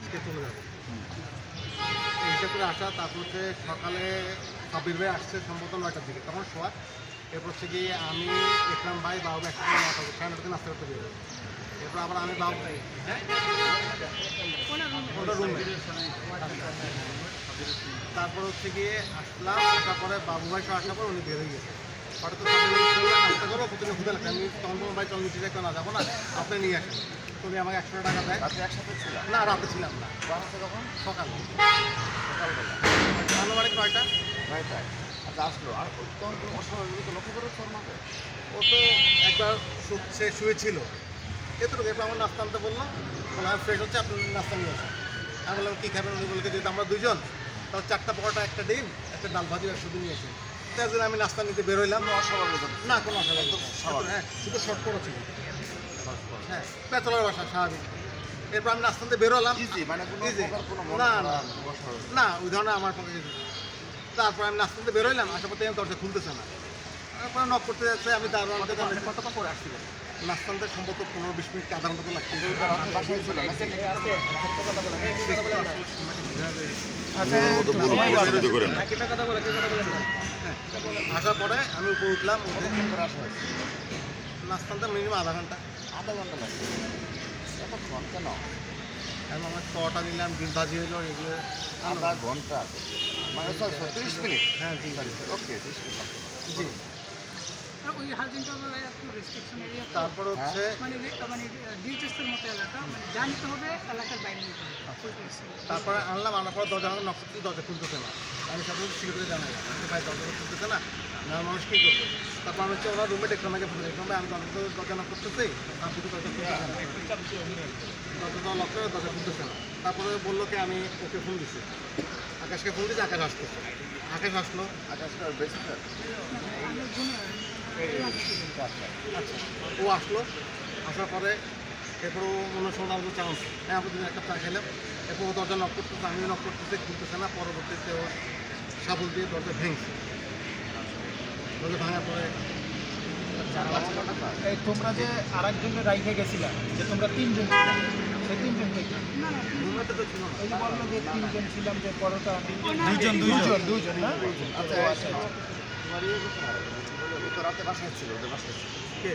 আজকে চলে যাবো এই হিসাব করে আসা। তারপর হচ্ছে সকালে সাব্বির ভাই আসছে সম্ভবত 9টার দিকে, তখন শোয়া। এরপর হচ্ছে গিয়ে আমি ইকরাম ভাই বাবু একসাথে 9টা 9:30 নাস্তা করতে বেরোবো। এরপর আবার আমি বাবু রুমে, তারপর হচ্ছে গিয়ে আসলাম। আসার পরে বাবু ভাই সব আসার পর উনি বের হয়ে গেছে। হঠাৎ তো নাস্তা করবো, প্রথমে খুদে লাগছে। আমি তখন বললাম ভাই চল নিচে যাই, না যাবো না, আপনি নিয়ে আসেন। তুমি আমাকে 100 টাকা দেয়। রাতে একসাথে ছিলাম না, রাতে ছিলাম না, বাসাতে কখন? সকালে সকালবেলা আনুমানিক 9টা। নয়টায়। আচ্ছা আসলো, আর তখন তুমি অস্বাভাবিক তো লক্ষ্য করেছো ওর মাকে? ও তো একবার সে শুয়েছিল এতটুকু। এরপর আমার নাস্তা আনতে বললাম, বললাম ফ্রেশ হচ্ছে, আপনি নাস্তা নিয়ে আসেন। আমি বললাম কী খাবেন? উনি বলতে যেহেতু আমরা দুজন, তাহলে 4টা পরোটা, একটা ডিম, একটা ডাল ভাজি একসাথে নিয়ে আসেন। তাই জন্য আমি নাস্তা নিতে বেরোইলাম। অস্বাভাবিক না, কোনো অস্বাভাবিক না। হ্যাঁ, শুধু শর্ট করা ছিল। হ্যাঁ, পেতলার বাসা, স্বাভাবিক। এরপর আমি নাস্তা নিতে বেরোলাম। ইজি, মানে কোনো Easy। প্রকার কোনো মন না, খারাপ, না। অস্বাভাবিক। না, ওই ধরনের আমার পক্ষে কিছু। তারপর আমি নাস্তা নিতে বেরোইলাম, আসার পথে আমি দরজা খুলতেছে না। তারপরে নক করতে যাচ্ছে, আমি দারোয়ানকে জানাচ্ছি। কতটা পরে আসছিল? নাস্তা নিতে সম্ভবত 15-20 মিনিট, আধা ঘন্টা তো লাগছে। বাসায় ছিল নাকি? আসার পরে আমি উপরে উঠলাম, নাস্তা নিতে মিনিমাম আধা ঘন্টা। আধা ঘন্টা লাগছে? এতক্ষণ কেন? এবং আমার পরোটা নিলাম, ডিম ভাজি হইলো, এগুলো আধা ঘন্টা মানে 30 মিনিট? হ্যাঁ, জি ওকে, 30 মিনিট। জি। ওই হালদিনটাবেলায় একটু রেস্ট্রিকশন এরিয়া, তারপর হচ্ছে মানে ডিউটেস্টের মতো এলাকা, মানে জানতে হবে এলাকার বাইরে নিতে হবে। তারপরে আনলাম, আনার পর দরজা নক করতে, দরজা খুলতেছে না। আমি সাথে সিকিউরিটি জানাই, ভাই দরজা খুলতেছে না, না মানুষ কী করবে? তারপর আমি হচ্ছে ওনার রুমে দেখলাম, আমাকে ফোন দেখলাম, ভাই আমি দরজা নক করতেছি, আপনি তো দরজা খুলতেছে না, দরজা লক করে দরজা খুলতেছে না। তারপরে বললো কি, আমি ওকে ফোন দিচ্ছি, আকাশকে ফোন দিচ্ছি, আকাশ আসতেছে। আকাশ আসলো। আকাশটা বেশি স্যার? আচ্ছা, ও আসলো। আসার পরে এরপর ও মনে শোনা হলো চান্স, হ্যাঁ আপনি একটা চা খেলাম। এরপর ও দরজা নক করতেছে, আমিও নক করতেছে, খুলতেছে না। পরবর্তীতে ও সাবল দিয়ে দরজা ভেঙছে। দরজা ভাঙার পরে এই তোমরা যে আরেকজনের রাইখে গেছিলা, যে তোমরা 3 জন ছিলা, সেই 3 জন থেকে রুমেতে তো ছিল না। এই যে বললো যে 3 জন ছিলাম, যে পরোটা দুইজন না? আচ্ছা, তোমার ইয়ে করতে পারো? ও তো রাতে বাসায় ছিল, ওদের বাসায় ছিল। কে?